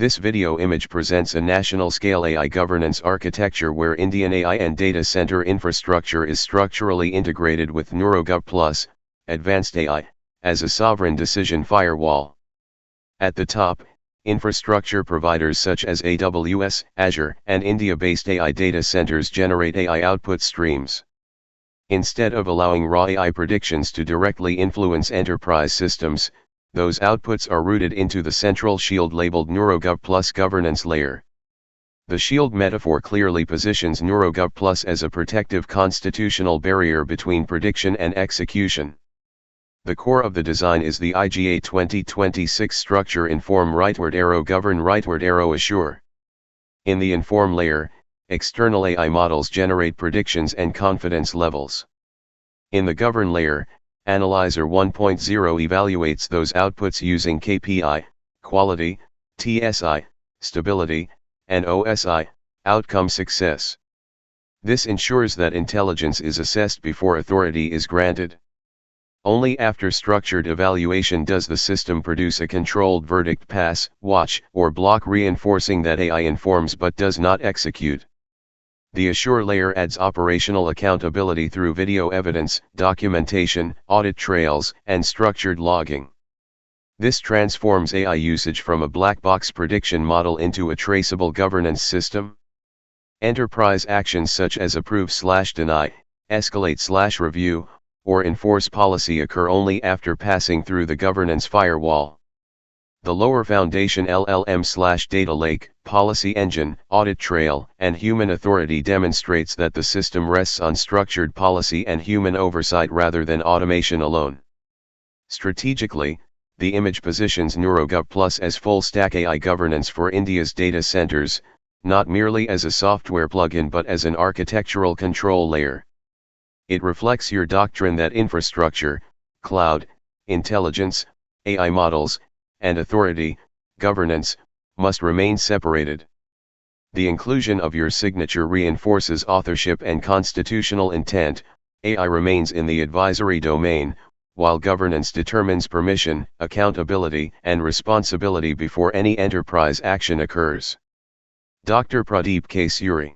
This video image presents a national-scale AI governance architecture where Indian AI and data center infrastructure is structurally integrated with NeuroGov Plus, advanced AI, as a sovereign decision firewall. At the top, infrastructure providers such as AWS, Azure, and India-based AI data centers generate AI output streams. Instead of allowing raw AI predictions to directly influence enterprise systems, those outputs are routed into the central shield labeled NeuroGov Plus governance layer. The shield metaphor clearly positions NeuroGov Plus as a protective constitutional barrier between prediction and execution. The core of the design is the IGA 2026 structure: inform rightward arrow, govern rightward arrow, assure. In the inform layer, external AI models generate predictions and confidence levels. In the govern layer, Analyzer 1.0 evaluates those outputs using KPI, quality, TSI, stability, and OSI, outcome success. This ensures that intelligence is assessed before authority is granted. Only after structured evaluation does the system produce a controlled verdict: pass, watch, or block, reinforcing that AI informs but does not execute. The assure layer adds operational accountability through video evidence, documentation, audit trails, and structured logging. This transforms AI usage from a black box prediction model into a traceable governance system. Enterprise actions such as approve/deny, escalate/review, or enforce policy occur only after passing through the governance firewall. The lower foundation LLM/data lake, policy engine, audit trail, and human authority demonstrates that the system rests on structured policy and human oversight rather than automation alone. Strategically, the image positions NeuroGov Plus as full-stack AI governance for India's data centers, not merely as a software plugin but as an architectural control layer. It reflects your doctrine that infrastructure, cloud, intelligence, AI models, and authority, governance, must remain separated. The inclusion of your signature reinforces authorship and constitutional intent. AI remains in the advisory domain, while governance determines permission, accountability, and responsibility before any enterprise action occurs. Dr. Pradeep K. Suri.